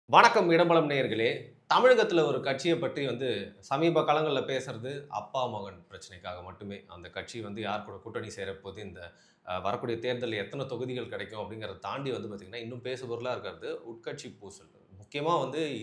வணக்கம் இடம்பலம் நேயர்களே. தமிழகத்துல ஒரு கட்சிய பற்றி சமீப காலங்கள்ல பேசுறது அப்பா, மகன் பிரச்சனைக்காக மட்டுமே. அந்த கட்சி யார் கூட கூட்டணி சேரப்போது, இந்த வரக்கூடிய தேர்தல்ல எத்தன தொகுதிகள் கிடைக்கும் அப்படிங்கிறத தாண்டி பார்த்தீங்கன்னா, இன்னும் பேசுபொருளா இருக்கிறது உட்கட்சி பூசல். முக்கியமா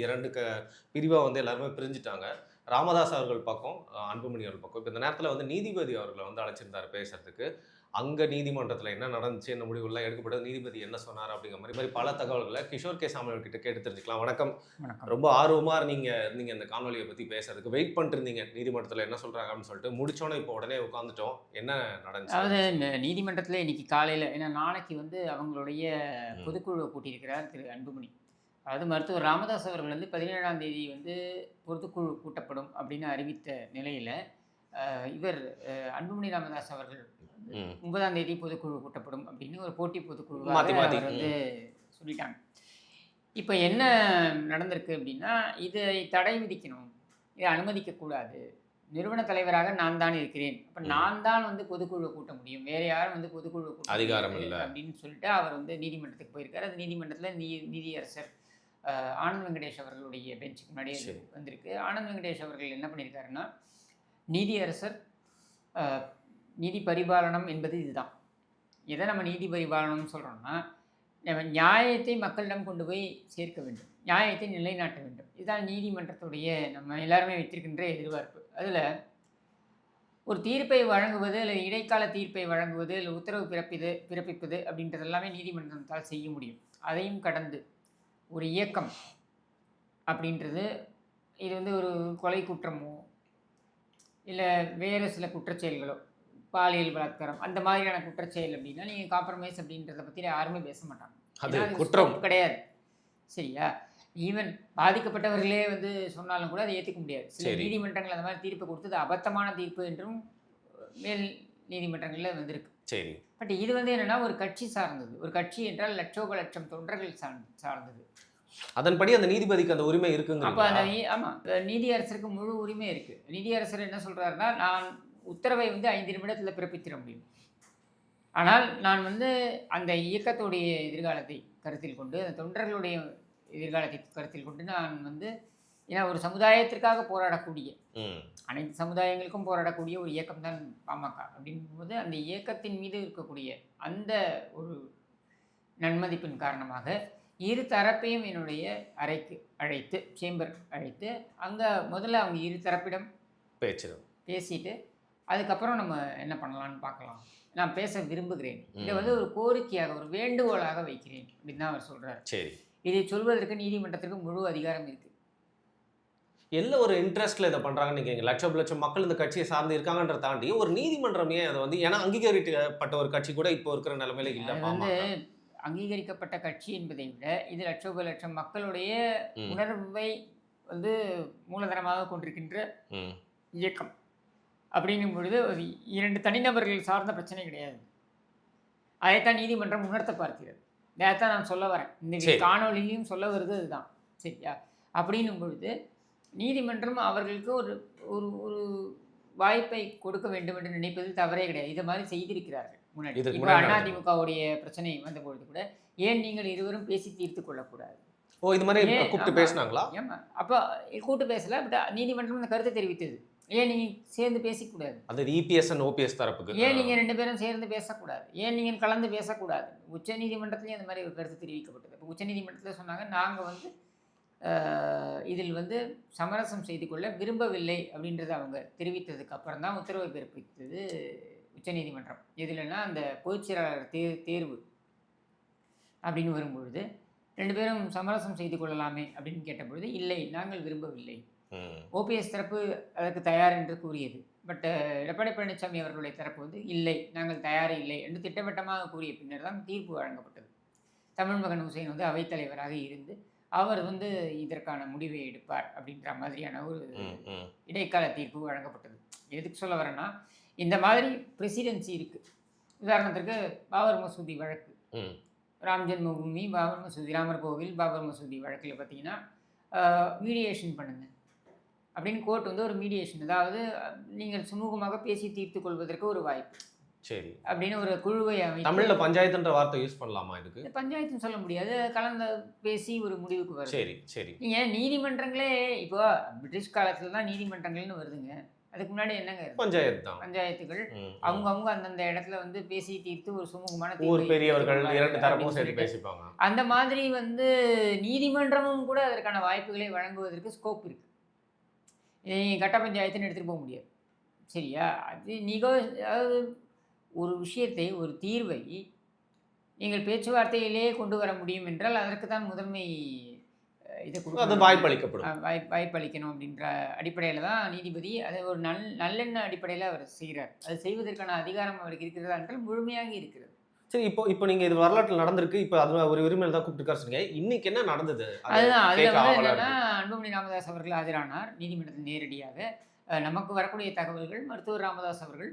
2 பிரிவா எல்லாருமே பிரிஞ்சுட்டாங்க. ராமதாஸ் அவர்கள் பக்கம், அன்புமணி அவர்கள் பக்கம். இப்ப இந்த நேரத்துல நீதிபதி அவர்கள அழைச்சிருந்தாரு பேசுறதுக்கு. அங்க நீதிமன்றத்துல என்ன நடந்துச்சு, என்ன முடிவுகள்லாம் எடுக்கப்பட்டது, நீதிபதி என்ன சொன்னாரு அப்படிங்கிற மாரி பல தகவல்கள கிஷோர் கே. சாமி அவர்கள்கிட்ட கேட்டு தெரிஞ்சுக்கலாம். வணக்கம். வணக்கம். ரொம்ப ஆர்வமா இருந்தீங்க இந்த காணொளிய பத்தி பேசுறதுக்கு. வெயிட் பண்ணிட்டு இருந்தீங்க. நீதிமன்றத்துல என்ன சொல்றாங்க அப்படின்னு சொல்லிட்டு. முடிச்சோனே இப்போ உடனே உட்கார்ந்துட்டோம். என்ன நடந்துச்சு? அதாவது இந்த நீதிமன்றத்தில இன்னைக்கு காலையில ஏன்னா நாளைக்கு அவங்களுடைய ம். பொதுக்குழுவ கூட்டியிருக்கிறார் திரு அன்புமணி. அதாவது மருத்துவர் ராமதாஸ் அவர்கள் 17ஆம் தேதி பொதுக்குழு கூட்டப்படும் அப்படின்னு அறிவித்த நிலையில, இவர் அன்புமணி ராமதாஸ் அவர்கள் ம். 9ஆம் தேதி பொதுக்குழு கூட்டப்படும் அப்படின்னு ஒரு போட்டி பொதுக்குழுவாக மாத்தி, மாத்தி. அவர் ம். சொல்லிட்டாங்க. இப்ப என்ன நடந்திருக்கு அப்படின்னா, இதை தடை விதிக்கணும். இதை அனுமதிக்கக்கூடாது. நிறுவன தலைவராக நான் தான் இருக்கிறேன். அப்ப ம். நான் தான் பொதுக்குழு கூட்ட முடியும். வேற யாரும் பொதுக்குழு கூட்ட அதிகாரம் முடியாது இல்ல. அப்படின்னு சொல்லிட்டு அவர் நீதிமன்றத்துக்கு போயிருக்காரு. அது நீதிமன்றத்தில நீதியரசர் ஆனந்த் வெங்கடேஷ் அவர்களுடைய பெஞ்சுக்கு முன்னாடி அது சரி. வந்திருக்கு. ஆனந்த் வெங்கடேஷ் அவர்கள் என்ன பண்ணியிருக்காருன்னா, நீதியரசர் அ நீதி பரிபாலனம் என்பது இதுதான். எதை நம்ம நீதி பரிபாலனம்னு சொல்றோம்னா, நம்ம நியாயத்தை மக்களிடம் கொண்டு போய் சேர்க்க வேண்டும். நியாயத்தை நிலைநாட்ட வேண்டும். இதுதான் நீதிமன்றத்துடைய நம்ம எல்லாருமே வைத்திருக்கின்ற எதிர்பார்ப்பு. அதில ஒரு தீர்ப்பை வழங்குவது, இல்ல இடைக்கால தீர்ப்பை வழங்குவது, இல்ல உத்தரவு பிறப்பிப்பது அப்படின்றது எல்லாமே நீதிமன்றத்தால் செய்ய முடியும். அதையும் கடந்து ஒரு இயக்கம் அப்படின்றது இது ஒரு கொலை குற்றமோ, இல்ல வேறு சில குற்றச்செயல்களோ, பாலியல் பலாத்காரம் அந்த மாதிரியான குற்றச்செயல் அப்படின்னா, நீங்க காம்ப்ரமைஸ் அப்படின்றத பத்தி யாருமே பேச மாட்டாங்க. அது ஏன்னா அது குற்றம். ஸ்கோப் கிடையாது. சரியா? ஈவன் பாதிக்கப்பட்டவர்களே சொன்னாலும் கூட அதை ஏத்துக்க முடியாது. சில சரி. நீதிமன்றங்கள் அந்த மாதிரி தீர்ப்பு கொடுத்தது அபத்தமான தீர்ப்பு என்றும் மேல் நீதிமன்றங்கள்ல வந்திருக்கு. சரி. பட் இது என்னன்னா ஒரு கட்சி சார்ந்தது. ஒரு கட்சி என்றால் லட்சோப லட்சம் தொண்டர்கள் சார்ந்தது. அதன்படி அந்த நீதிபதிக்கு அந்த உரிமை அப்ப இருக்குங்கிறீங்களா? அந்த ஆமா. நீதியரசருக்கு முழு உரிமை இருக்கு. நீதியரசர் என்ன சொல்றாருன்னா, நான் உத்தரவை 5 நிமிடத்துல பிறப்பித்திட முடியும். ஆனால் நான் அந்த இயக்கத்துடைய எதிர்காலத்தை கருத்தில் கொண்டு, அந்த தொண்டர்களுடைய எதிர்காலத்தை கருத்தில் கொண்டு நான் ஏன்னா ஒரு சமுதாயத்திற்காக போராடக்கூடிய, ம். அனைத்து சமுதாயங்களுக்கும் போராடக்கூடிய ஒரு இயக்கம் தான் பாமக. அப்படிங்கும்போது அந்த இயக்கத்தின் மீது இருக்கக்கூடிய அந்த ஒரு நன்மதிப்பின் காரணமாக இரு தரப்பையும் என்னுடைய அறைக்கு அழைத்து, சேம்பர் அழைத்து, அங்க முதல்ல அவங்க இரு தரப்பிடம் பேச்சு. பேசிட்டு, அதுக்கப்புறம் நம்ம என்ன பண்ணலான்னு பார்க்கலாம். நான் பேச விரும்புகிறேன். இதை ம். ஒரு கோரிக்கையாக, ஒரு வேண்டுகோளாக வைக்கிறேன் அப்படின்னு தான் அவர் சொல்றாரு. சரி. இதை சொல்வதற்கு நீதிமன்றத்திற்கு முழு அதிகாரம் இருக்கு. எல்ல ஒரு இன்ட்ரெஸ்ட்ல இத பண்றாங்கன்னு நினைக்கிறீங்க? லட்சம் லட்சம் மக்கள் இந்த கட்சிய சார்ந்து இருக்காங்கன்றத தாண்டி, ஒரு நீதிமன்றம் ஏன் அத ஏன்னா அங்கீகரிக்கப்பட்ட ஒரு கட்சி கூட இப்போ இருக்கிற நிலைமையில இல்ல அது பாமக. அங்கீகரிக்கப்பட்ட கட்சி என்பதை விட, இது லட்சோப லட்சம் மக்களுடைய ம். உணர்வை மூலதனமாக கொண்டிருக்கின்ற ம். இயக்கம். அப்படிங்கும் பொழுது, ஒரு 2 தனிநபர்கள் சார்ந்த பிரச்சனை கிடையாது. அதைத்தான் நீதிமன்றம் உணர்த்த பார்க்கிறது. அதைத்தான் நான் சொல்ல வரேன். இந்த சரி. காணொளியிலும் சொல்ல வருது அதுதான். சரியா? அப்படின்னும் பொழுது, நீதிமன்றம் அவர்களுக்கு ஒரு ஒரு ஒரு வாய்ப்பை கொடுக்க வேண்டும் என்று நினைப்பதில் தவறே கிடையாது. இத மாதிரி செய்திருக்கிறார்கள் முன்னாடி. இதுக்கு இப்ப முன்னாடி நடந்தது. அதிமுகவுடைய பிரச்சனை வந்தபொழுது கூட, ஏன் நீங்கள் இருவரும் பேசி தீர்த்துக் கொள்ளக்கூடாது? ஓ! இது மாரி ஏன் கூப்ட்டு ஆமா. பேசுனாங்களா? ஏம்மா அப்ப கூட்டு பேசல. பட் நீதிமன்றம் அந்த கருத்தை தெரிவித்தது. ஏன் நீங்க சேர்ந்து பேசிக்கூடாது? அது இபிஎஸ் அண்ட் ஓபிஎஸ் தரப்புக்கு. ஏன் நீங்க 2 பேரும் சேர்ந்து பேசக்கூடாது? ஏன் நீங்க கலந்து பேசக்கூடாது? உச்சநீதிமன்றத்திலயும் அந்த மாதிரி ஒரு கருத்து தெரிவிக்கப்பட்டது. இப்ப உச்சநீதிமன்றத்தில சொன்னாங்க, நாங்க அ இதில் சமரசம் செய்து கொள்ள விரும்பவில்லை அப்படின்றத அவங்க தெரிவித்ததுக்கு அப்புறம் தான் உத்தரவை பிறப்பித்தது உச்சநீதிமன்றம். எதுலன்னா, அந்த பொதுச் செயலாளர் தேர்வு அப்படின்னு வரும்பொழுது, 2 பேரும் சமரசம் செய்து கொள்ளலாமே அப்படின்னு கேட்டபொழுது, இல்லை நாங்கள் விரும்பவில்லை. ம். ஓபிஎஸ் தரப்பு அதற்கு தயார் என்று கூறியது. பட் எடப்பாடி பழனிசாமி அவர்களுடைய தரப்பு இல்லை நாங்கள் தயார் இல்லை என்று திட்டவட்டமாக கூறிய பின்னர் தான் தீர்ப்பு வழங்கப்பட்டது. தமிழ்மகன் ஹுசைன் அவைத்தலைவராக இருந்து, அவர் இதற்கான முடிவை எடுப்பார் அப்படின்ற மாதிரியான ஒரு ம். ம். இடைக்கால தீர்ப்பு வழங்கப்பட்டது. எதுக்கு சொல்ல வரேன்னா, இந்த மாதிரி பிரசிடென்சி இருக்கு. உதாரணத்திற்கு பாபர் மசூதி வழக்கு. ம். ராம் ஜென்மபூமி, பாபர் மசூதி, ராமர் கோவில், பாபர் மசூதி வழக்கில் பார்த்தீங்கன்னா, மீடியேஷன் பண்ணுங்க அப்படின்னு கோர்ட் ஒரு மீடியேஷன், அதாவது நீங்கள் சுமூகமாக பேசி தீர்த்து கொள்வதற்கு ஒரு வாய்ப்பு. சரி. அப்படின்னு ஒரு குழுவை அமைத்து, தமிழ்ல பஞ்சாயத்துன்ற வார்த்தை யூஸ் பண்ணலாமா இதுக்கு? இந்த பஞ்சாயத்துன்னு சொல்ல முடியாது, கலந்து பேசி ஒரு முடிவுக்கு வருது. சரி, சரி. நீங்க நீதிமன்றங்களே இப்போ பிரிட்டிஷ் காலத்துல தான் நீதிமன்றங்கள்னு வருதுங்க. அதுக்கு முன்னாடி என்னங்க இருந்தது? பஞ்சாயத்து தான். பஞ்சாயத்துகள் ம், ம். அவங்க அந்தந்த இடத்துல வந்து பேசி தீர்த்து ஒரு சுமூகமான ஊர் தீர்வை பெரியவர்கள் எட்டிக் 2 கொள்வார்கள் தரப்பும் அப்படின்னு சேர்த்து சொல்லிட்டு, பேசிப்பாங்க. அந்த மாதிரி வந்து நீதிமன்றமும் கூட அதற்கான வாய்ப்புகளை வழங்குவதற்கு ஸ்கோப் இருக்கு. இதை நீங்க கட்ட பஞ்சாயத்துன்னு எடுத்துட்டு போக முடியாது. சரியா? அது அதாவது ஒரு விஷயத்தை, ஒரு தீர்வை நீங்கள் பேச்சுவார்த்தையிலேயே கொண்டு வர முடியும் என்றால், அதற்கு தான் முதன்மை இத அது குடுக்கணும். வாய்ப்பளிக்கப்படும். வாய்ப்பளிக்கணும் அப்படின்ற அடிப்படையில தான் நீதிபதி அதை ஒரு நல்லெண்ண அடிப்படையில அவர் செய்றார். அது செய்வதற்கான அதிகாரம் அவருக்கு இருக்கிறதா என்றால் முழுமையாக இருக்கிறது. சரி, இப்போ நீங்க இது வரலாற்றில் நடந்திருக்கு. இப்போ அது ஒரு உரிமையில தான் கூப்பிட்டுருக்காரு சொன்னீங்க. இன்னைக்கு என்ன நடந்தது? அத அதுதான் அதில கேட்க வந்து ஆவலா என்னன்னா, இருக்கு. அன்புமணி ராமதாஸ் அவர்கள் ஆஜரானார் நீதிமன்றத்தில் நேரடியாக. நமக்கு வரக்கூடிய தகவல்கள் மருத்துவர் ராமதாஸ் அவர்கள்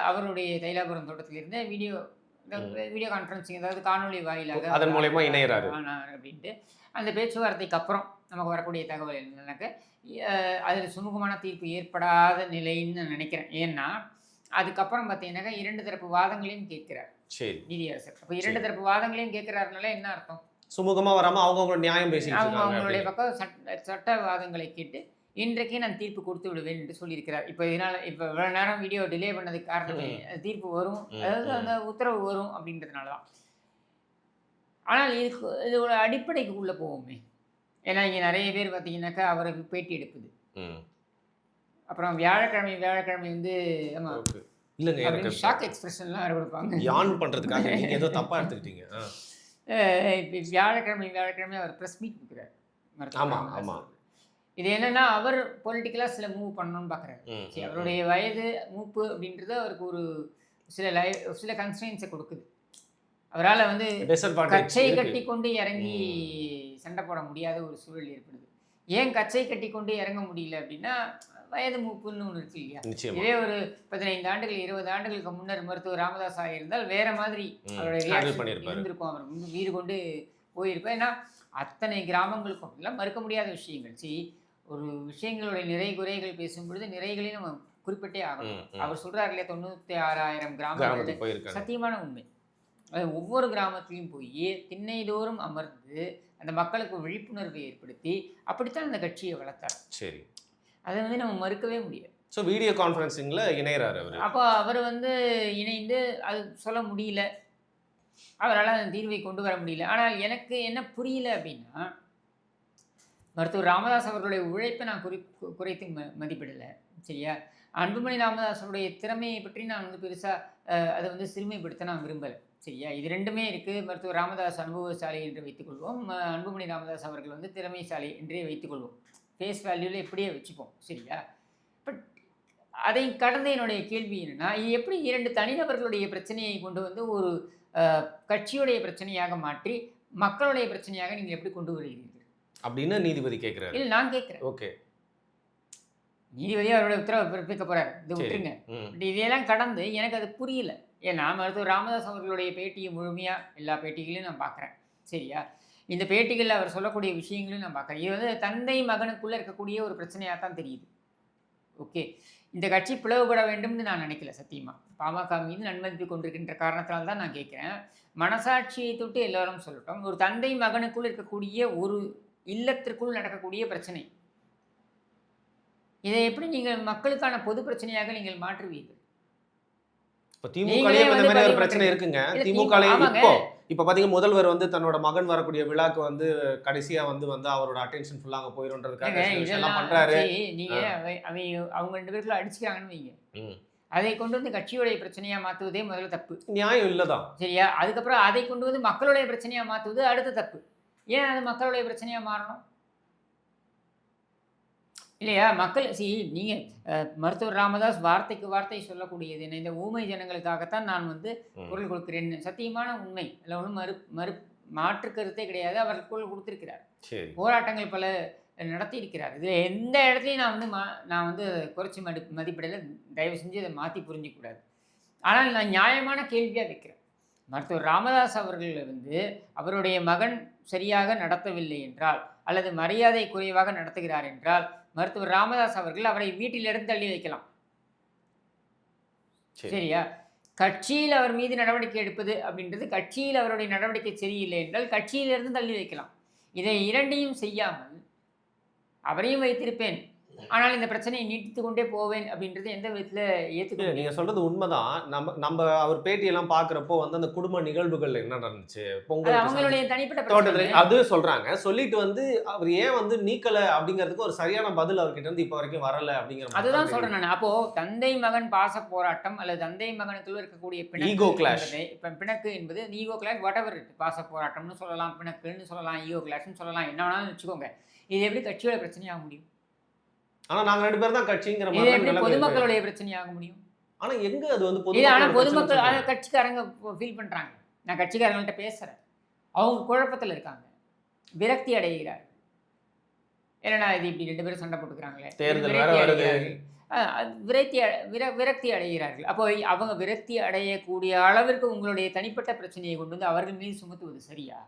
அவருடைய தைலாபுரம் தோட்டத்திலிருந்து ம். வீடியோ கான்ஃபரன்சிங், அதாவது காணொளி வாயிலாக அதன் அவர் மூலியமா இணையறாரு. ஆனார் அப்படின்ட்டு. அந்த பேச்சுவார்த்தைக்கு அப்புறம் நமக்கு வரக்கூடிய தகவல் என்னன்னாக்க, அதில் சுமூகமான தீர்ப்பு ஏற்படாத நிலைன்னு நான் நினைக்கிறேன். ஏன்னா, அதுக்கப்புறம் பார்த்தீங்கன்னாக்கா 2 தரப்பு வாதங்களையும் கேட்கிறார் சரி, நீதியரசர். அப்ப 2 சரி. தரப்பு வாதங்களையும் கேட்கிறாருனால என்ன அர்த்தம்? சுமூகமா வராம அவங்கவங்க நியாயம் பேசிட்டு அவங்க இருக்காங்க அவங்களுடைய அப்படின்னு. பக்கம் சட்ட வாதங்களை கேட்டு இன்றைக்கே நான் தீர்ப்பு கொடுத்து விடுவேன் என்று சொல்லியிருக்கிறார். இப்போ இதனால இப்போ இவ்வளோ நேரம் வீடியோ டிலே பண்ணதுக்கு காரணமே தீர்ப்பு வரும், அதாவது ம். அந்த உத்தரவு வரும் அப்படின்றதுனால தான். ஆனால் இதோட அடிப்படைக்கு உள்ள போவோமே. ஏன்னா இங்கே நிறைய பேர் பார்த்தீங்கன்னாக்கா அவருக்கு பேட்டி எடுக்குது. ம். அப்புறம் வியாழக்கிழமை வந்து ஆமா ஓகே. இல்லங்க அப்படின்னு எனக்கு ஷாக் எக்ஸ்பிரஷன்லாம் வேறு கொடுப்பாங்க. யான் பண்றதுக்காக நீங்க ஏதோ தப்பா எடுத்துக்கிட்டீங்க. இப்போ வியாழக்கிழமை அவர் ப்ரெஸ் மீட் கொடுக்குறாரு. மருத்துவர் ஆமா, ராமதாஸ் ஆமா. அவர்கள். இது என்னன்னா, அவர் பொலிட்டிக்கலா சில மூவ் பண்ணணும்னு பார்க்குறாரு. ம், சரி, ம், அவருடைய வயது, மூப்பு அப்படின்றது அவருக்கு ஒரு சில கன்ஸ்ட்ரெயின்ஸை கொடுக்குது. அவரால வந்து டிஸ்அட்வான்டேஜ் கச்சை இருக்கு. கட்டிக்கொண்டு இறங்கி ம். சண்டை போட முடியாத ஒரு சூழல் ஏற்படுது. ஏன் கச்சை கட்டிக்கொண்டு இறங்க முடியல அப்படின்னா, வயது மூப்புன்னு ஒண்ணு இருக்கு இல்லையா? நிச்சயமா. இதே ஒரு 15 ஆண்டுகள், 20 ஆண்டுகளுக்கு முன்னர் மருத்துவர் ராமதாஸ் ஆகியிருந்தால் வேற மாதிரி அவருடைய ஹேண்டில் ரியாக்ஷன் பண்ணியிருப்பாரு. இருந்திருக்கும். அவர் வந்து வீறு கொண்டு போயிருப்பார். ஏன்னா, அத்தனை கிராமங்களுக்கும் இதெல்லாம் மறுக்க முடியாத விஷயங்கள். ஒரு விஷயங்களுடைய நிறை குறைகள் பேசும்பொழுது நிறைகளையும் நம்ம குறிப்பிட்டே ஆகணும். ம், ம். அவர் சொல்றாரு இல்லையா, 96,000 கிராமங்கள். கிராமத்துக்கு போயிருக்காங்க. சத்தியமான உண்மை. ஒவ்வொரு கிராமத்திலையும் போய் திண்ணைதோறும் அமர்ந்து அந்த மக்களுக்கு விழிப்புணர்வை ஏற்படுத்தி அப்படித்தான் அந்த கட்சியை வளர்த்தார். சரி. அதை வந்து நம்ம மறுக்கவே முடியாது. ஸோ வீடியோ கான்ஃபரன்சிங்ல இணையறாரு அவரு. அப்போ அவர் வந்து இணைந்து அது சொல்ல முடியல, அவரால் அந்த தீர்வை கொண்டு வர முடியல. ஆனால் எனக்கு என்ன புரியல அப்படின்னா, மருத்துவர் ராமதாஸ் அவர்களுடைய உழைப்பை நான் குறைத்து மதிப்பிடலை. சரியா? அன்புமணி ராமதாஸ் அவருடைய திறமையை பற்றி நான் வந்து பெருசாக அதை வந்து சிறுமைப்படுத்த நான் விரும்பலை. சரியா? இது ரெண்டுமே இருக்குது. மருத்துவர் ராமதாஸ் அனுபவசாலி என்று வைத்துக்கொள்வோம், அன்புமணி ராமதாஸ் அவர்கள் வந்து திறமைசாலி என்றே வைத்துக்கொள்வோம். ஃபேஸ் வேல்யூவில் எப்படியே வச்சுப்போம். சரியா? பட் அதை கடந்த என்னுடைய கேள்வி என்னென்னா, இது எப்படி 2 தனிநபர்களுடைய பிரச்சனையை கொண்டு வந்து ஒரு கட்சியுடைய பிரச்சனையாக மாற்றி மக்களுடைய பிரச்சனையாக நீங்கள் எப்படி கொண்டு வருகிறீர்கள் அப்படின்னு நீதிபதி கேட்கிறாரு. இல்லை, நான் கேட்குறேன். ஓகே. நீதிபதி அவருடைய உத்தரவை பிறப்பிக்க போறாரு, இது சரி. விட்டுருங்க. ம். பட் இதையெல்லாம் கடந்து எனக்கு அது புரியல. ஏன்னா மருத்துவர் ராமதாஸ் அவர்களுடைய பேட்டியை முழுமையாக எல்லா பேட்டிகளையும் நான் பார்க்குறேன். சரியா? இந்த பேட்டிகளில் அவர் சொல்லக்கூடிய விஷயங்களையும் நான் பார்க்குறேன். இது வந்து தந்தை மகனுக்குள்ளே இருக்கக்கூடிய ஒரு பிரச்சனையாக தான் தெரியுது. ஓகே, இந்த கட்சி பிளவுபட வேண்டும்னு நான் நினைக்கல சத்தியமாக. பாமக மீது நன்மதிப்பு கொண்டிருக்கின்ற காரணத்தினால தான் நான் கேட்குறேன். மனசாட்சியை தொட்டு எல்லாரும் சொல்லட்டும். ஒரு தந்தை மகனுக்குள் இருக்கக்கூடிய ஒரு இல்லத்திற்குள் நடக்கக்கூடிய பிரச்சனை, இதை எப்படி நீங்கள் மக்களுக்கான பொது பிரச்சனையாக நீங்கள் மாற்றுவீர்கள்? இப்ப நீங்களே திமுகலயே இந்த வந்து மாதிரி ஒரு பதிவு பிரச்சனை பண்றீங்க. இருக்குங்க. இல்ல, திமுகலயே ஆமாங்க. இப்ப பாத்தீங்கன்னா முதல்வர் வந்து தன்னோட மகன் வரக்கூடிய விழாக்கு வந்து கடைசியா வந்து அவரோட அட்டென்ஷன் ஃபுல்லா அங்க போயிடும்ன்றதுக்காக ஏங்க, சில விஷயம்லாம் இதெல்லாம் பண்றாரு. சரி, நீங்க அவங்க 2 பேருக்குள்ள அடிச்சுக்கிறாங்கன்னு வைங்க. ம். அதை கொண்டு வந்து கட்சியுடைய பிரச்சனையா மாத்துவதே முதல்ல தப்பு. நியாயம் இல்லதான். சரியா? அதுக்கப்புறம் அதை கொண்டு வந்து மக்களுடைய பிரச்சனையா மாத்துவது அடுத்த தப்பு. ஏன் அது மக்களுடைய பிரச்சனையா மாறணும்? இல்லையா? மக்கள் நீங்க மருத்துவர் ராமதாஸ் வார்த்தைக்கு வார்த்தை சொல்லக்கூடியது என்ன, இந்த ஊமை ஜனங்களுக்காகத்தான் நான் வந்து ம். குரல் கொடுக்கிறேன்னு சத்தியமான உண்மை. அதில் ஒன்றும் மாற்று கருத்தே கிடையாது. அவர் குரல் கொடுத்திருக்கிறார். சரி. போராட்டங்கள் பல நடத்தி இருக்கிறார். இதில் எந்த இடத்துலையும் நான் வந்து குறைச்சி மதிப்பிடல. தயவு செஞ்சு அதை மாற்றி புரிஞ்சிக்கூடாது. ஆனால் நான் நியாயமான கேள்வியாக வைக்கிறேன். மருத்துவர் ராமதாஸ் அவர்கள் வந்து அவருடைய மகன் சரியாக நடத்தவில்லை என்றால், அல்லது மரியாதை குறைவாக நடத்துகிறார் என்றால், மருத்துவர் ராமதாஸ் அவர்கள் அவரை வீட்டிலிருந்து தள்ளி வைக்கலாம். சரியா? கட்சியில் அவர் மீது நடவடிக்கை எடுப்பது அப்படின்றது, கட்சியில் அவருடைய நடவடிக்கை சரியில்லை என்றால் கட்சியிலிருந்து தள்ளி வைக்கலாம். இதை இரண்டையும் செய்யாமல் அவரையும் வைத்திருப்பேன், ஆனால் இந்த பிரச்சனையை நீட்டித்துக் கொண்டே போவேன் அப்படின்றது எந்த விதத்தில் ஏற்றுக்க நீங்க முடியும்? சொல்றது உண்மைதான். நம்ம நம்ம அவர் பேட்டியெல்லாம் பார்க்குறப்போ வந்து அந்த குடும்ப நிகழ்வுகள் என்ன நடந்துச்சு? அது பொங்கலுக்கு அவங்களுடைய தனிப்பட்ட தோட்டத்துல பிரச்சனை. அது சொல்றாங்க. சொல்லிட்டு வந்து அவர் ஏன் வந்து நீக்கல அப்படிங்கிறதுக்கு ஒரு சரியான பதில் அவர்கிட்ட இருந்து இப்ப வரைக்கும் வரல அப்படிங்கிற மாதிரி அதுதான் தான் சொல்றேன் நான். அப்போ தந்தை மகன் பாச போராட்டம் அல்லது தந்தை மகனுக்குள்ள இருக்கக்கூடிய Ego clash. இப்ப பிணக்கு என்பது ஈகோ கிளாஷ் வாட் எவர் பாச போராட்டம்னு சொல்லலாம், பிணக்குன்னு சொல்லலாம், ஈகோ கிளாஷ்னு சொல்லலாம், என்ன வேணாலும் வச்சுக்கோங்க. இது எப்படி கட்சியோட பிரச்சனையாக முடியும்? ஆனா நாங்க 2 பேர் தான் கட்சிங்கிற இது மாதிரி எப்படி நிலைமை இருக்கு. பொதுமக்களுடைய பிரச்சனையாக முடியும்? ஆனா எங்க அது வந்து இது ஆனா பொதுமக்களோட பிரச்சனைன்னு பொதுமக்கள் சொல்றாங்க. கட்சிக்காரங்க ஃபீல் பண்றாங்க. நான் கட்சிக்காரங்கள்ட்ட பேசுறேன். அவங்க குழப்பத்தில் இருக்காங்க, விரக்தி அடைகிறார்கள். என்னடா இது இப்படி 2 பேரும் சண்டை போட்டுக்கிறாங்களே, தேர்தல் வேற விரக்தி வருது. அடைகிறார்கள். விரக்தி அடைகிறார்கள். அப்போ அவங்க விரக்தி அடையக்கூடிய அளவிற்கு உங்களுடைய தனிப்பட்ட பிரச்சனையை கொண்டு வந்து அவர்கள் மீது சுமத்துவது சரியா?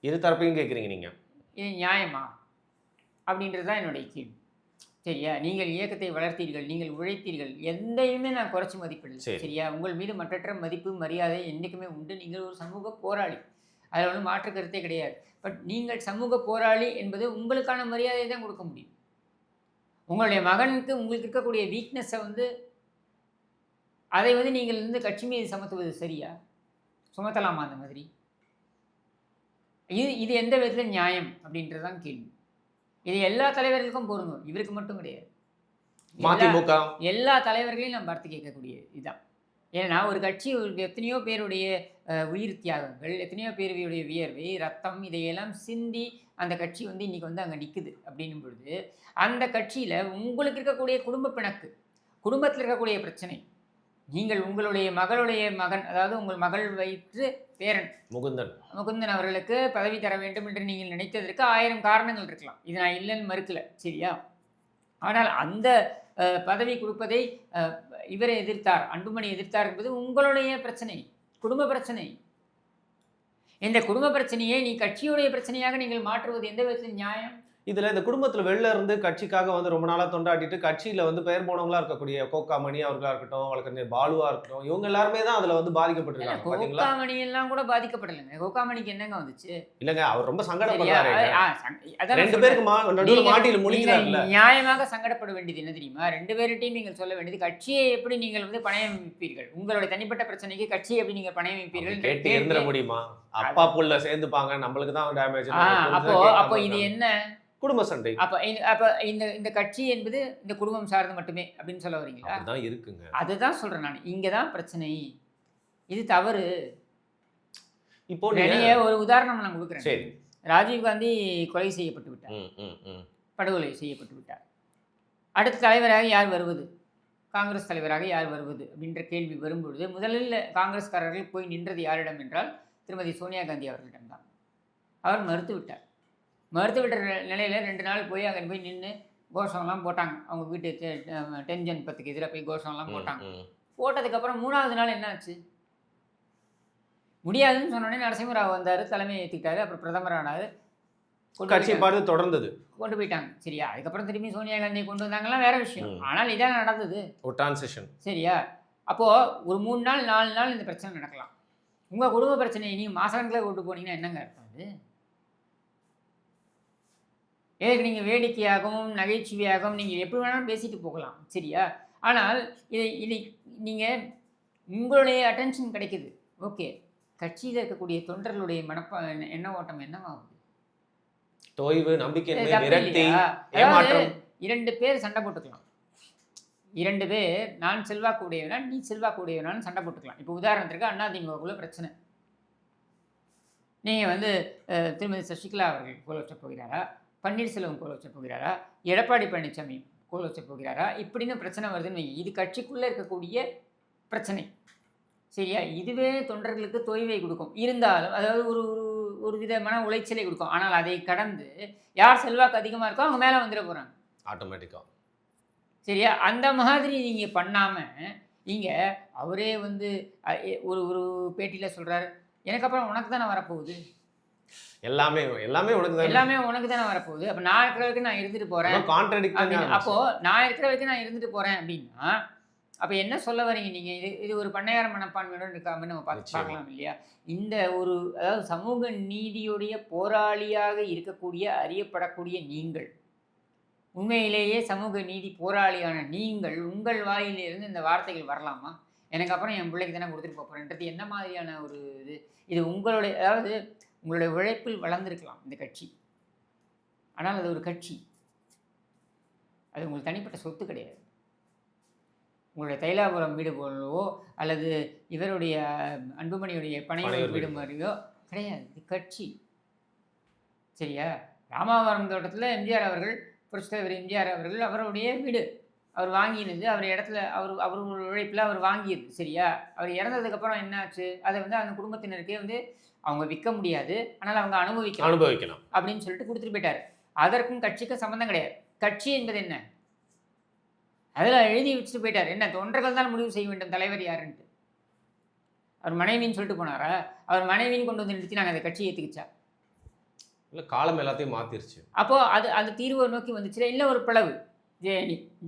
இரு தரப்பையும் கேக்குறீங்க நீங்க. இது நியாயமா? அப்படின்றது தான் என்னுடைய கேள்வி. சரியா? நீங்கள் இயக்கத்தை வளர்த்தீர்கள், நீங்கள் உழைத்தீர்கள், எந்தையுமே நான் குறைச்சி மதிப்பிடல. சரி. சரியா? உங்கள் மீது மற்றற்ற மதிப்பு மரியாதை என்றைக்குமே உண்டு. நீங்கள் ஒரு சமூக போராளி, அதில் ஒன்றும் மாற்று கருத்தே கிடையாது. பட் நீங்கள் சமூக போராளி என்பது உங்களுக்கான மரியாதையை தான் கொடுக்க முடியும். உங்களுடைய மகனுக்கு உங்களுக்கு இருக்கக்கூடிய வீக்னஸை வந்து அதை வந்து நீங்கள் வந்து கட்சி மீது சமத்துவது சரியா? சுமத்தலாமா அந்த மாதிரி? இது எந்த விதத்தில் நியாயம் அப்படின்றது தான் கேள்வி. இது எல்லா தலைவர்களுக்கும் பொருந்தும், இவருக்கு மட்டும் கிடையாது. மதிமுக எல்லா தலைவர்களையும் நம்ம பார்த்து கேட்கக்கூடிய இதுதான். ஏன்னா ஒரு கட்சி எத்தனையோ பேருடைய உயிர் தியாகங்கள், எத்தனையோ பேருடைய வியர்வை, ரத்தம் இதையெல்லாம் சிந்தி அந்த கட்சி வந்து இன்னைக்கு வந்து அங்கே நிற்குது அப்படின்னும் பொழுது, அந்த கட்சியில் உங்களுக்கு இருக்கக்கூடிய குடும்ப பிணக்கு, குடும்பத்தில் இருக்கக்கூடிய பிரச்சனை, நீங்கள் உங்களுடைய மகளுடைய மகன், அதாவது உங்கள் மகள் வயிற்று பேரன் முகுந்தன் அவர்களுக்கு பதவி தர வேண்டும் என்று நீங்கள் நினைத்ததற்கு 1000 காரணங்கள் இருக்கலாம். இது நான் இல்லைன்னு மறுக்கல, சரியா? ஆனால் அந்த பதவி கொடுப்பதை இவரை எதிர்த்தார், அன்புமணி எதிர்த்தார் என்பது உங்களுடைய பிரச்சனை, குடும்ப பிரச்சனை. இந்த குடும்ப பிரச்சனையை நீ கட்சியுடைய பிரச்சனையாக நீங்கள் மாற்றுவது எந்த விதத்தில் நியாயம்? இதுல இந்த குடும்பத்துல வெளில இருந்து கட்சிக்காக வந்து ரொம்ப நாளா தொண்டாடிட்டு கட்சியில வந்து பெயர் போனவங்களா இருக்கக்கூடிய கோகாமணி அவர்களா இருக்கட்டும், வழக்கறிஞர் பாலுவா இருக்கட்டும், இவங்க எல்லாருமே தான் அதுல வந்து பாதிக்கப்பட்டிருக்காங்க. பாத்தீங்களா? கோகாமணி எல்லாம் கூட பாதிக்கப்படலைங்க. கோகாமணிக்கு என்னங்க வந்துச்சு? இல்லங்க, அவர் ரொம்ப சரியா? சங்கடப்படுறாரு. அதான் 2 சொல்றேன். பேருக்கு நடுவுல நீங்க மாட்டில முடிக்கிறாருல்ல. நியாயமாக சங்கடப்பட வேண்டியது என்ன தெரியுமா? 2 பேர்கிட்டையும் நீங்கள் சொல்ல வேண்டியது, கட்சியை எப்படி நீங்கள் வந்து பணயம் வைப்பீர்கள், உங்களுடைய தனிப்பட்ட பிரச்சனைக்கு கட்சியை எப்படி நீங்கள் பணயம் வைப்பீர்கள் கேட்டு இருந்துட முடியுமா? அப்பா புள்ள சேர்ந்துப்பாங்க, நம்மளுக்கு தான் டேமேஜ். அப்போ இது என்ன குடும்ப சண்டை. அப்ப இந்த கட்சி என்பது இந்த குடும்பம் சார்ந்து மட்டுமே அப்படின்னு சொல்ல வரீங்களா? அதுதான் இருக்குங்க. அதுதான் சொல்றேன் நான். இங்கதான் பிரச்சனை. இது தவறு. இப்போ ஒரு உதாரணம் நான் கொடுக்குறேன். சரி. ராஜீவ்காந்தி கொலை செய்யப்பட்டு விட்டார், படுகொலை செய்யப்பட்டு விட்டார். அடுத்த தலைவராக யார் வருவது, காங்கிரஸ் தலைவராக யார் வருவது அப்படின்ற கேள்வி வரும்பொழுது முதலில் காங்கிரஸ்காரர்கள் போய் நின்றது யாரிடம் என்றால் திருமதி சோனியா காந்தி அவர்களிடம்தான். அவர் மறுத்துவிட்டார். மறுத்துவிட்ட நிலையில் 2 நாள் போய் அங்கே போய் நின்று கோஷம்லாம் போட்டாங்க. அவங்க வீட்டு 10 ஜன் 10க்கு எதிராக போய் கோஷம்லாம் போட்டாங்க. போட்டதுக்கப்புறம் 3வது நாள் என்ன ஆச்சு? முடியாதுன்னு சொன்னோடனே நரசிம்மராவ் வந்தார், தலைமையை ஏற்றிக்கிட்டாரு, அப்புறம் பிரதமர் ஆனார், கட்சி பார்த்து தொடர்ந்தது கொண்டு போயிட்டாங்க. சரியா? அதுக்கப்புறம் திரும்பி சோனியா காந்தியை கொண்டு வந்தாங்கலாம் வேற விஷயம். ஆனால் இதான் நடந்தது. ஒரு டிரான்சிஷன். சரியா? அப்போது ஒரு 3 நாள் 4 நாள் இந்த பிரச்சனை நடக்கலாம். உங்கள் குடும்ப பிரச்சனையை நீங்கள் மாதக்கணக்கில் கொண்டு போனீங்கன்னா என்னங்க அர்த்தம்? அது எதுக்கு நீங்கள் வேடிக்கையாகவும் நகைச்சுவையாகவும் நீங்கள் எப்படி வேணாலும் பேசிட்டு போகலாம், சரியா? ஆனால் இதை நீங்கள் உங்களுடைய அட்டென்ஷன் கிடைக்குது, ஓகே. கட்சியில் இருக்கக்கூடிய தொண்டர்களுடைய எண்ண ஓட்டம் என்னவாகுது? தொய்வு, நம்பிக்கை, விரக்தி, ஏமாற்றம். 2 பேர் சண்டை போட்டுக்கலாம். 2 பேர் நான் செல்வாக்கு உடையவனா நீ செல்வாக்கு உடையவனான்னு சண்டை போட்டுக்கலாம். இப்போ உதாரணத்திற்கு அதிமுகக்குள்ள பிரச்சனை. நீங்கள் வந்து திருமதி சசிகலா அவர்கள் கோல் வச்ச போகிறாரா, பன்னீர்செல்வம் கோல் வச்ச போகிறாரா, எடப்பாடி பழனிசாமி கோல் வச்ச போகிறாரா, இப்படின்னு பிரச்சனை வருதுன்னு வைங்க. இது கட்சிக்குள்ளே இருக்கக்கூடிய பிரச்சனை, சரியா? இதுவே தொண்டர்களுக்கு தொய்வை கொடுக்கும். இருந்தாலும் அதாவது ஒரு ஒரு விதமான உளைச்சலை கொடுக்கும். ஆனால் அதை கடந்து யார் செல்வாக்கு அதிகமாக இருக்கோ அவங்க மேலே வந்துட போகிறாங்க ஆட்டோமேட்டிக்காக, சரியா? அந்த மாதிரி நீங்கள் பண்ணாமல் இங்கே அவரே வந்து ஒரு பேட்டியில் சொல்கிறார், எனக்கு அப்புறம் உனக்கு தானே வரப்போகுது, எல்லாமே உனக்கு தானே வரப்போகுது, அப்போ நான் இருக்கிற வரைக்கும் நான் இருந்துட்டு போகிறேன். அப்போது நான் இருக்கிற வரைக்கும் நான் இருந்துட்டு போகிறேன் அப்படின்னா அப்போ என்ன சொல்ல வரீங்க நீங்கள்? இது ஒரு பண்ணையார மனப்பான்மையோடு இருக்காமல் நம்ம பார்க்கலாம் இல்லையா? இந்த ஒரு அதாவது சமூக நீதியுடைய போராளியாக இருக்கக்கூடிய அறியப்படக்கூடிய நீங்கள், உண்மையிலேயே சமூக நீதி போராளியான நீங்கள், உங்கள் வாயிலிருந்து இந்த வார்த்தைகள் வரலாமா? எனக்கு அப்புறம் என் பிள்ளைக்கு தானே கொடுத்துட்டு போகிறேன்றது என்ன மாதிரியான ஒரு இது உங்களுடைய அதாவது உங்களுடைய உழைப்பில் வளர்ந்துருக்கலாம் இந்த கட்சி. ஆனால் அது ஒரு கட்சி, அது உங்களுக்கு தனிப்பட்ட சொத்து கிடையாது. உங்களுடைய தைலாபுரம் வீடு போலவோ அல்லது இவருடைய அன்புமணியுடைய பனையூர் வீடு மாதிரியோ கிடையாது. இது கட்சி. சரியா? ராமாவரம் தோட்டத்தில் எம்ஜிஆர் அவர்கள், புரட்சித் தலைவர் எம்ஜிஆர் அவர்கள் அவருடைய வீடு அவர் வாங்கினது, அவர் இடத்துல அவர் உழைப்பில் அவர் வாங்கியது. சரியா? அவர் இறந்ததுக்கப்புறம் என்னாச்சு? அதை அந்த குடும்பத்தினருக்கே அவங்க விற்க முடியாது, ஆனால் அவங்க அனுபவிக்கலாம் அப்படின்னு சொல்லிட்டு கொடுத்துட்டு போயிட்டார். அதற்கும் கட்சிக்கும் சம்மந்தம் கிடையாது. கட்சி என்பது என்ன? அதில் எழுதி வச்சுட்டு போயிட்டார். என்ன, தொண்டர்கள் தான் முடிவு செய்ய வேண்டும் தலைவர் யாருன்ட்டு. அவர் மனைவின்னு சொல்லிட்டு போனாரா? அவர் மனைவின்னு கொண்டு நிறுத்தி நாங்கள் அந்த கட்சியை ஏற்றுக்கிச்சா? இல்லை, காலம் எல்லாத்தையும் மாற்றிருச்சு. அப்போது அது தீர்வை நோக்கி வந்துச்சுல. இல்லை, ஒரு பிளவு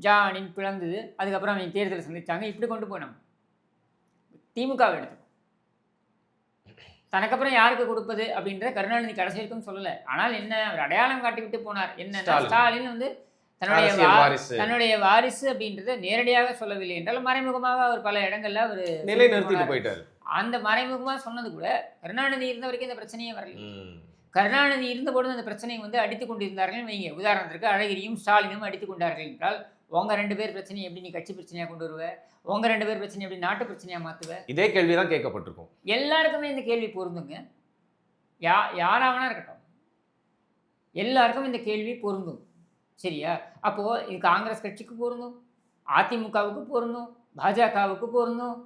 ஜானின் பிளந்தது. அதுக்கப்புறம் அவங்க தேர்தலை சந்திச்சாங்க. இப்படி கொண்டு போனோம். திமுகவை எடுத்து தனக்கப்புறம் யாருக்கு கொடுப்பது அப்படின்றத கருணாநிதி கடைசி வரைக்கும் சொல்லலை. ஆனால் என்ன, அவர் அடையாளம் காட்டிவிட்டு போனார். என்ன, ஸ்டாலின் தன்னுடைய வாரிசு அப்படின்றத நேரடியாக சொல்லவில்லை என்றால் மறைமுகமாக அவர் பல இடங்கள்ல அவர் நிலைநிறுத்திட்டு போயிட்டார். அந்த மறைமுகமாக சொன்னது கூட கருணாநிதி இருந்த வரைக்கும் இந்த பிரச்சனையே வரல. கருணாநிதி இருந்தபோது அந்த பிரச்சனையை அடித்துக் கொண்டிருந்தார்கள் வைங்க. உதாரணத்திற்கு அழகிரியும் ஸ்டாலினும் அடித்துக் கொண்டார்கள் என்றால் உங்க 2 பேர் பிரச்சனையை எப்படி நீ கட்சி பிரச்சனையா கொண்டு வருவ? உங்க 2 பேர் பிரச்சனை எப்படி நாட்டு பிரச்சனையா மாத்துவ? இதே கேள்விதான் கேட்கப்பட்டிருக்கும். எல்லாருக்குமே இந்த கேள்வி பொருந்துங்க. யாராவனா இருக்கட்டும், எல்லாருக்கும் இந்த கேள்வி பொருந்தும். சரியா? அப்போது இது காங்கிரஸ் கட்சிக்கு பொருந்தும், அதிமுகவுக்கு பொருந்தும், பாஜகவுக்கு பொருந்தும்,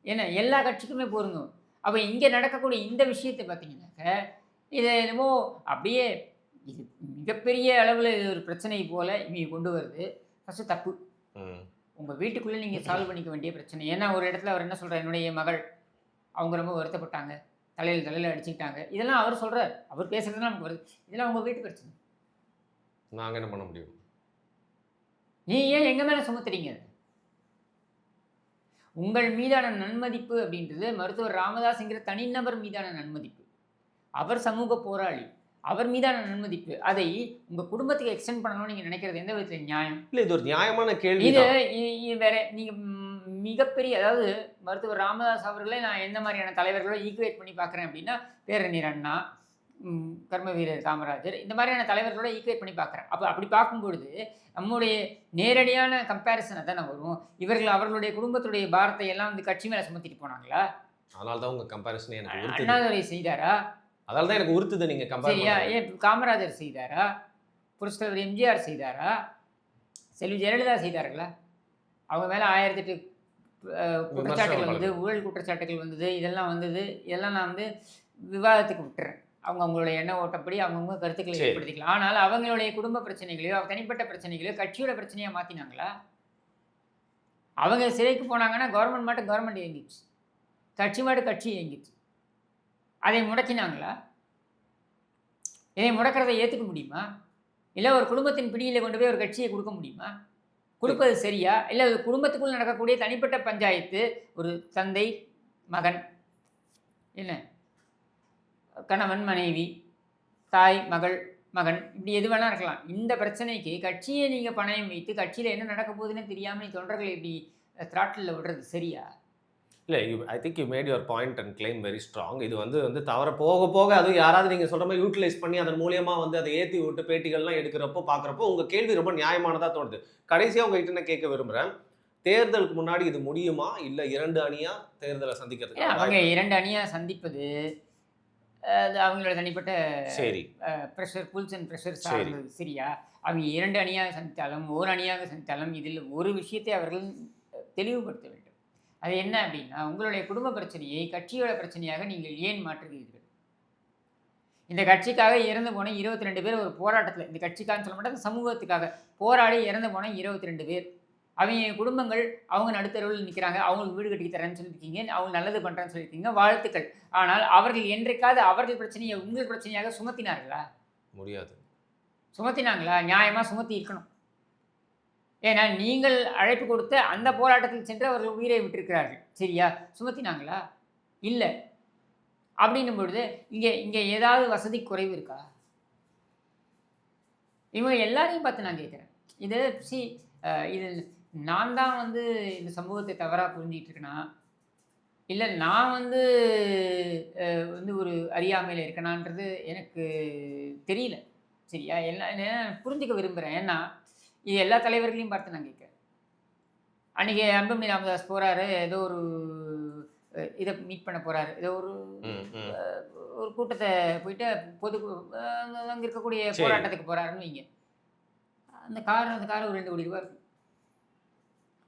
என்ன எல்லா கட்சிக்குமே பொருந்தும். அப்போ இங்கே நடக்கக்கூடிய இந்த விஷயத்தை பார்த்தீங்கன்னாக்க இதை என்னமோ அப்படியே இது மிகப்பெரிய அளவில் இது ஒரு பிரச்சனை போல் இவங்க கொண்டு வருது. ஃபஸ்ட்டு தப்பு. உங்கள் வீட்டுக்குள்ளே நீங்கள் சால்வ் பண்ணிக்க வேண்டிய பிரச்சனை. ஏன்னா ஒரு இடத்துல அவர் என்ன சொல்கிறார், என்னுடைய மகள் அவங்க ரொம்ப வருத்தப்பட்டாங்க, தலையில் அடிச்சுக்கிட்டாங்க, இதெல்லாம் அவர் சொல்கிறார். அவர் பேசுகிறதுலாம் நமக்கு வருது. இதெல்லாம் உங்கள் வீட்டு பிரச்சனை. நாங்கள் என்ன பண்ண முடியும்? நீ ஏன் எங்கள் மேலே சுமத்துறீங்க? உங்கள் மீதான நன்மதிப்பு அப்படின்றது மருத்துவர் ராமதாஸ்ங்கிற தனிநபர் மீதான நன்மதிப்பு. அவர் சமூக போராளி, அவர் மீதான நன்மதிப்பு. அதை உங்கள் குடும்பத்துக்கு எக்ஸ்டெண்ட் பண்ணணும்னு நீங்கள் நினைக்கிறது எந்த விதத்தில் நியாயம்? இல்லை, இது ஒரு நியாயமான கேள்வி. இது வேற. நீங்கள் மிகப்பெரிய அதாவது மருத்துவர் ராமதாஸ் அவர்களை நான் எந்த மாதிரியான தலைவர்களோ ஈக்குவேட் பண்ணி பார்க்குறேன் அப்படின்னா, பேரறிஞர் அண்ணா, கர்ம வீரர் காமராஜர், இந்த மாதிரியான தலைவர்களோட ஈக்குவேட் பண்ணி பார்க்குறேன். அப்படி பார்க்கும்பொழுது நம்முடைய நேரடியான கம்பேரிசனை தானே வரும். இவர்கள் அவர்களுடைய குடும்பத்துடைய பாரத்தை எல்லாம் கட்சி மேலே சுமத்திட்டு போனாங்களா? அதனால தான் உங்கள் கம்பேரிசன் எனக்கு அண்ணாதுரை செய்தாரா? அதனால தான் எனக்கு உறுத்துது நீங்கள் கம்பேர். சரியா? ஏன் காமராஜர் செய்தாரா? புரட்சித் தலைவர் எம்ஜிஆர் செய்தாரா? செல்வி ஜெயலலிதா செய்தார்களா? அவங்க மேலே 1008 குற்றச்சாட்டுகள் வந்தது, ஊழல் குற்றச்சாட்டுகள் வந்தது, இதெல்லாம் வந்தது. இதெல்லாம் நான் விவாதத்துக்கு விட்டுறேன். அவங்களுடைய எண்ண ஓட்டப்படி அவங்கவுங்க கருத்துக்களை ஏற்படுத்திக்கலாம். ஆனால் அவங்களுடைய குடும்ப பிரச்சனைகளையோ தனிப்பட்ட பிரச்சனைகளையோ கட்சியோட பிரச்சனையாக மாற்றினாங்களா? அவங்க சிறைக்கு போனாங்கன்னா கவர்மெண்ட் மட்டும் கவர்மெண்ட் இயங்கிச்சு, கட்சி மட்டும் கட்சி இயங்கிச்சு. அதை முடக்கினாங்களா? இதை முடக்கிறதை ஏற்றுக்க முடியுமா? இல்லை ஒரு குடும்பத்தின் பிடியில் கொண்டு போய் ஒரு கட்சியை கொடுக்க முடியுமா? கொடுப்பது சரியா? இல்லை ஒரு குடும்பத்துக்குள் நடக்கக்கூடிய தனிப்பட்ட பஞ்சாயத்து, ஒரு தந்தை மகன், என்ன கணவன் மனைவி, தாய் மகள் மகன், இப்படி எது வேணா இருக்கலாம். இந்த பிரச்சனைக்கு கட்சியை நீங்கள் பணயம் வைத்து கட்சியில் என்ன நடக்க போகுதுன்னு தெரியாமல் தொண்டர்களை இப்படி த்ராட்டில் விடுறது சரியா? இல்லை, I think you mat your point and claim very strong. இது தவிர போக போக அதுவும் யாராவது நீங்கள் சொல்கிற மாதிரி யூட்டிலைஸ் பண்ணி அதன் மூலியமாக அதை ஏற்றி விட்டு பேட்டிகள்லாம் எடுக்கிறப்போ பார்க்குறப்போ உங்கள் கேள்வி ரொம்ப நியாயமானதாக தோணுது. கடைசியாக உங்ககிட்ட நான் கேட்க விரும்புகிறேன், தேர்தலுக்கு முன்னாடி இது முடியுமா, இல்லை 2 அணியாக தேர்தலை சந்திக்கிறதுக்கு? அவங்க 2 அணியாக சந்திப்பது அது அவங்களோட தனிப்பட்ட ப்ரெஷர், புல்ஸ் அண்ட் ப்ரெஷர் சார்ந்தது. சரியா? அவங்க 2 அணியாக சந்தித்தாலும் 1 அணியாக சந்தித்தாலும் இதில் ஒரு விஷயத்தை அவர்கள் தெளிவுபடுத்த வேண்டும். அது என்ன அப்படின்னா, உங்களுடைய குடும்ப பிரச்சனையை கட்சியோட பிரச்சனையாக நீங்கள் ஏன் மாற்றுகிறீர்கள்? இந்த கட்சிக்காக இறந்து போன 22 பேர் ஒரு போராட்டத்தில், இந்த கட்சிக்காக சொல்ல மாட்டேன், சமூகத்துக்காக போராடி இறந்து போன 22 பேர், அவங்க குடும்பங்கள் அவங்க நடுத்தருவில் நிற்கிறாங்க, அவங்களுக்கு வீடு கட்டி தரேன்னு சொல்லியிருக்கீங்க, அவங்க நல்லது பண்ணுறேன்னு சொல்லியிருக்கீங்க, வாழ்த்துக்கள். ஆனால் அவர்கள் என்றைக்காவது அவர்கள் பிரச்சனையை உங்கள் பிரச்சனையாக சுமத்தினார்களா? முடியாது. சுமத்தினாங்களா? நியாயமாக சுமத்தி இருக்கணும். ஏன்னா நீங்கள் அழைப்பு கொடுத்த அந்த போராட்டத்தில் சென்று அவர்கள் உயிரை விட்டிருக்கிறார்கள். சரியா? சுமத்தினாங்களா? இல்லை. அப்படின்னும் பொழுது இங்கே இங்கே ஏதாவது வசதி குறைவு இருக்கா? இவங்க எல்லாரையும் பார்த்து நான் கேட்குறேன். இது இது நான் தான் வந்து இந்த சமூகத்தை தவறாக புரிஞ்சிக்கிட்டு இருக்கேனா, இல்லை நான் வந்து வந்து ஒரு அறியாமையில் இருக்கேனான்றது எனக்கு தெரியல. சரியா? புரிஞ்சுக்க விரும்புகிறேன். ஏன்னா இது எல்லா தலைவர்களையும் பார்த்து நான் கேட்குறேன். அன்றைக்கி அன்புமணி ராமதாஸ் போகிறாரு, ஏதோ ஒரு இதை மீட் பண்ண போகிறாரு, ஏதோ ஒரு ஒரு கூட்டத்தை போயிட்டு அங்கே இருக்கக்கூடிய போராட்டத்துக்கு போகிறாருன்னு வைங்க. அந்த கார் ஒரு 2 கோடி ரூபா இருக்கும்,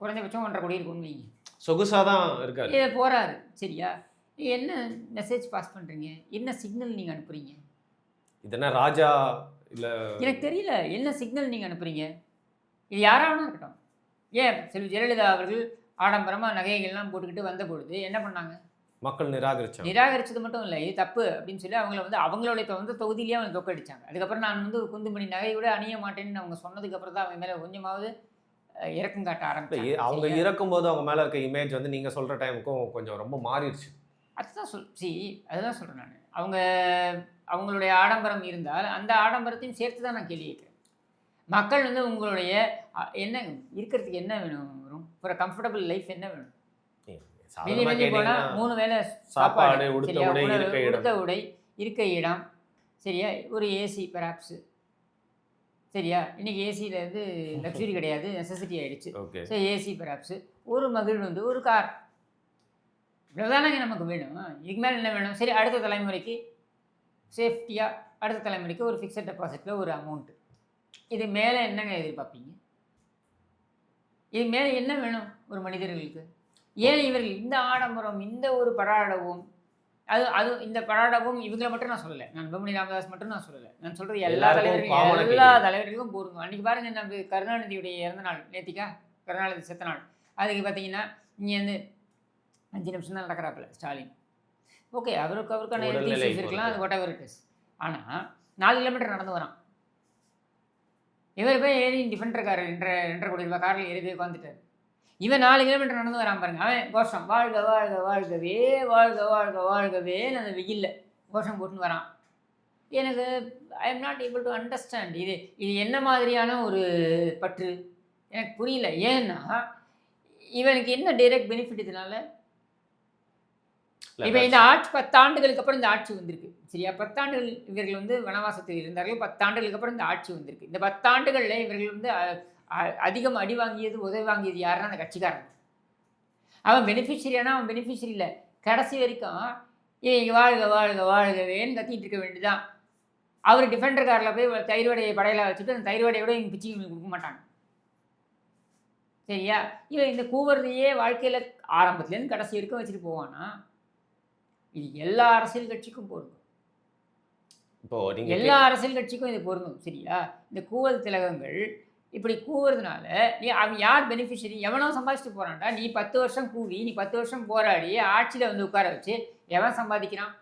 குறைஞ்சபட்சம் 1.5 கோடி இருக்கும்னு வைங்க. சொகுசாக தான் இருக்காரு. இதை போகிறாரு. சரியா? என்ன மெசேஜ் பாஸ் பண்ணுறீங்க? என்ன சிக்னல் நீங்கள் அனுப்புகிறீங்க? இது என்ன ராஜா இல்லை எனக்கு தெரியல. என்ன சிக்னல் நீங்கள் அனுப்புகிறீங்க? இது யாராவது இருக்கட்டும். ஏன் செல்வி ஜெயலலிதா அவர்கள் ஆடம்பரமாக நகைகள்லாம் போட்டுக்கிட்டு வந்த பொழுது என்ன பண்ணாங்க? மக்கள் நிராகரிச்சது மட்டும் இல்லை, இது தப்பு அப்படின்னு சொல்லி அவங்கள வந்து அவங்களுடைய வந்து தொகுதியிலேயே அவங்க தொக்கடிச்சாங்க. அதுக்கப்புறம் நான் வந்து குந்துமணி நகை கூட அணிய மாட்டேன்னு அவங்க சொன்னதுக்கப்புறம் தான் அவங்க மேலே கொஞ்சமாவது இறக்கம் காட்ட ஆரம்பிச்சாங்க. அவங்க இறக்கும்போது அவங்க மேலே இருக்க இமேஜ் வந்து நீங்கள் சொல்கிற டைமுக்கும் கொஞ்சம் ரொம்ப மாறிடுச்சு. அதுதான் அதுதான் சொல்கிறேன் நான். அவங்களுடைய ஆடம்பரம் இருந்தால் அந்த ஆடம்பரத்தையும் சேர்த்து தான் நான் கேள்வி கேட்குறேன். மக்கள் வந்து உங்களுடைய என்ன இருக்கிறதுக்கு என்ன வேணும்? ஒரு கம்ஃபர்டபுள் லைஃப் என்ன வேணும்? வெளியே போனால் 3 வேளை சாப்பாடு, உடுத்த உடை, இருக்க இடம், சரியா? ஒரு ஏசி பெராப்ஸு, சரியா? இன்றைக்கி ஏசியில் வந்து லக்ஸுரி கிடையாது, நெசசிட்டி ஆகிடுச்சு. சரி, ஏசி பெராப்ஸு, ஒரு மகிழ்வு, ஒரு கார், இவ்வளோதானங்க நமக்கு வேணும். இதுக்கு மேலே என்ன வேணும்? சரி, அடுத்த தலைமுறைக்கு சேஃப்டியாக, அடுத்த தலைமுறைக்கு ஒரு ஃபிக்ஸட் டெபாசிட்டில் ஒரு அமௌண்ட்டு. இது மேலே என்னங்க எதிர்பார்ப்பீங்க? இது மேலே என்ன வேணும் ஒரு மனிதர்களுக்கு? ஏன் இவர்கள் இந்த ஆடம்பரம், இந்த ஒரு பராடவும், இந்த பராடவும் இவங்களை மட்டும் நான் சொல்லலை, நான் அன்புமணி ராமதாஸ் மட்டும் நான் சொல்லலை, நான் சொல்கிறது எல்லா தலைவர்களுக்கும் பொருந்தும். அன்றைக்கி பாருங்கள், நம்ம கருணாநிதியுடைய இறந்த நாள் நேத்திக்கா, கருணாநிதி செத்த நாள். அதுக்கு பார்த்தீங்கன்னா இங்கே வந்து 5 நிமிஷம் தான் நடக்கிறாப்புல ஸ்டாலின். ஓகே, அவருக்கான ஹெல்த் இஷ்யூஸ் இருக்கலாம், அது வாட் எவர் இட் இஸ். ஆனால் 4 கிலோமீட்டர் நடந்து வரான். இவர் போய் ஏறி டிஃபெண்டர் கார் 2.5 கோடி ரூபாய் காரில் ஏறி போய் உட்காந்துட்டார். இவன் 4 கிலோமீட்டர் நடந்து வரான் பாருங்க. அவன் கோஷம் வாழ்க வாழ்க வாழ்கவே வாழ்க வாழ்க வாழ்கவேன்னு அந்த வெயிலில் கோஷம் போட்டுன்னு வரான். எனக்கு I am not able to understand. இது என்ன மாதிரியான ஒரு பற்று எனக்கு புரியல. ஏன்னா இவனுக்கு என்ன டைரக்ட் பெனிஃபிட் இதனால? இப்போ இந்த ஆட்சி 10 ஆண்டுகளுக்கு அப்புறம் இந்த ஆட்சி வந்திருக்கு. சரியா? 10 ஆண்டுகள் இவர்கள் வந்து வனவாசத்தில் இருந்தார்கள். 10 ஆண்டுகளுக்கு அப்புறம் இந்த ஆட்சி வந்திருக்கு. இந்த 10 ஆண்டுகளில் இவர்கள் வந்து அதிகம் அடி வாங்கியது, உதவி வாங்கியது யாருன்னா அந்த கட்சிக்காரன். அவன் பெனிஃபிஷரியானா அவன் பெனிஃபிஷரி இல்லை. கடைசி வரைக்கும் வாழ்க வாழ்க வாழ்கவேன்னு கத்திட்டு இருக்க வேண்டியதான். அவர் டிஃபெண்டர் காரில் போய் தைரோடைய படையில வச்சுட்டு அந்த தைரோடையோட இவங்க பிச்சு கொடுக்க மாட்டாங்க. சரியா? இவன் இந்த கூவறதையே வாழ்க்கையில் ஆரம்பத்துலேருந்து கடைசி வரைக்கும் வச்சுட்டு போவானா? இது எல்லா அரசியல் கட்சிக்கும் பொருந்தும். எல்லா அரசியல் கட்சிக்கும் இது பொருந்தும். சரியா? இந்த கூவல் திலகங்கள் இப்படி கூவுறதுனால அவன் யார் பெனிஃபிஷரி? எவனோ சம்பாதிச்சுட்டு போகிறான்டா. நீ 10 வருஷம் கூவி, நீ 10 வருஷம் போராடி ஆட்சியில் வந்து உட்கார வச்சு எவன் சம்பாதிக்கிறான்?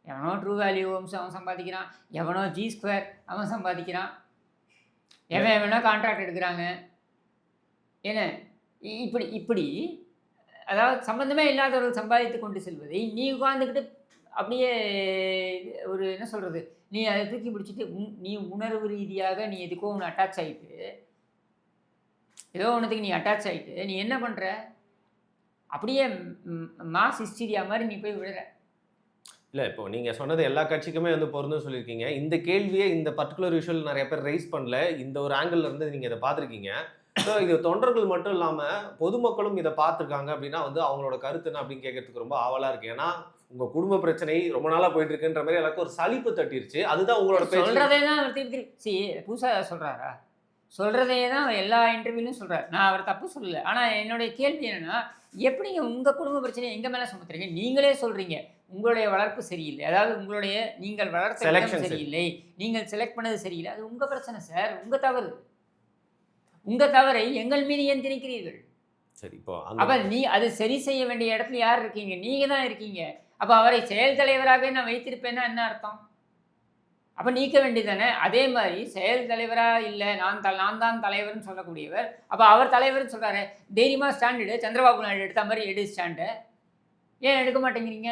எவனோ ட்ரூ வேல்யூ ஹோம்ஸ் அவன் சம்பாதிக்கிறான், எவனோ G2 அவன் சம்பாதிக்கிறான், எவனோ கான்ட்ராக்ட் எடுக்கிறாங்க. ஏன்னா இப்படி அதாவது சம்மந்தமே இல்லாதவர்கள் சம்பாதித்து கொண்டு செல்வதை நீ உட்காந்துக்கிட்டு அப்படியே ஒரு என்ன சொல்கிறது, நீ அதை தூக்கி பிடிச்சிட்டு நீ உணர்வு ரீதியாக நீ எதுக்கோ ஒன்று அட்டாச் ஆகிட்டு, ஏதோ ஒன்றுத்துக்கு நீ அட்டாச் ஆகிட்டு நீ என்ன பண்ணுற? அப்படியே மாஸ் ஹிஸ்டீரியா மாதிரி நீ போய் விடுற. இல்லை, இப்போ நீங்கள் சொன்னது எல்லா கட்சிக்குமே வந்து பொருந்தும் சொல்லியிருக்கீங்க. இந்த கேள்வியை இந்த பர்டிகுலர் விஷயம் நிறைய பேர் ரைஸ் பண்ணல. இந்த ஒரு ஆங்கிள் இருந்து நீங்கள் இதை பார்த்துருக்கீங்க. ஸோ இது தொண்டர்கள் மட்டும் இல்லாமல் பொதுமக்களும் இதை பார்த்துருக்காங்க அப்படின்னா வந்து அவங்களோட கருத்து என்ன அப்படின்னு கேட்கறதுக்கு ரொம்ப ஆவலாக இருக்குது. ஏன்னா உங்கள் குடும்ப பிரச்சனை ரொம்ப நாளாக போயிட்டு இருக்குன்ற மாதிரி எல்லாருக்கும் ஒரு சலிப்பு தட்டிருச்சு. அதுதான் உங்களோட சொல்கிறதே தான் அவர் திருப்பி புதுசாக சொல்கிறாரா? சொல்கிறதே தான் அவர் எல்லா இன்டர்வியூலையும் சொல்கிறார். நான் அவர் தப்பு சொல்லலை. ஆனால் என்னுடைய கேள்வி என்னென்னா, எப்படிங்க உங்கள் குடும்ப பிரச்சனையை எங்கள் மேலே சுமத்துறீங்க? நீங்களே சொல்கிறீங்க உங்களுடைய வளர்ப்பு சரியில்லை, அதாவது நீங்கள் வளர்த்த விதம் சரியில்லை, நீங்கள் செலக்ட் பண்ணது சரியில்லை. அது உங்கள் பிரச்சனை சார், உங்கள் தவறு. உங்கள் தவறை எங்கள் மீது ஏன் திணிக்கிறீர்கள்? சரி, இப்போ அப்போ அது சரி செய்ய வேண்டிய இடத்துல யார் இருக்கீங்க? நீங்கள் தான் இருக்கீங்க. அப்போ அவரை செயல் தலைவராகவே நான் வைத்திருப்பேன்னா என்ன அர்த்தம்? அப்போ நீக்க வேண்டியதானே. அதே மாதிரி செயல் தலைவராக இல்லை, நான் தான் தலைவர்னு சொல்லக்கூடியவர், அப்போ அவர் தலைவர்னு சொல்கிறாரு, தைரியமாக ஸ்டாண்டு சந்திரபாபு நாயுடு எடுத்த மாதிரி எடு ஸ்டாண்டு, ஏன் எடுக்க மாட்டேங்கிறீங்க?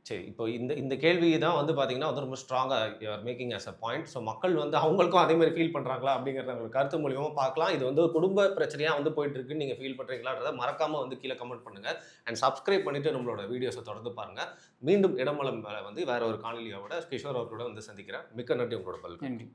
சரி. இப்போ இந்த இந்த கேள்வி தான் வந்து பார்த்தீங்கன்னா, வந்து ரொம்ப ஸ்ட்ராங்கா you are making as a point. So மக்கள் வந்து அவங்களுக்கும் அதே மாரி ஃபீல் பண்றாங்களா? அப்படிங்கிறத உங்க கருத்து மூலியமா பார்க்கலாம். இது வந்து ஒரு குடும்ப பிரச்சனையா வந்து போயிட்டு இருக்குன்னு நீங்க ஃபீல் பண்றீங்களான்றத மறக்காம வந்து கீழ கமெண்ட் பண்ணுங்க. அண்ட் சப்ஸ்கிரைப் பண்ணிட்டு நம்மளோட வீடியோஸ தொடர்ந்து பாருங்க. மீண்டும் இடமலம் வந்து வேற ஒரு காணொளியோட கிஷோர் அவர்களோட வந்து சந்திக்கிறேன். மிக்க நன்றி உங்களோட பதிலுக்கு. நன்றி.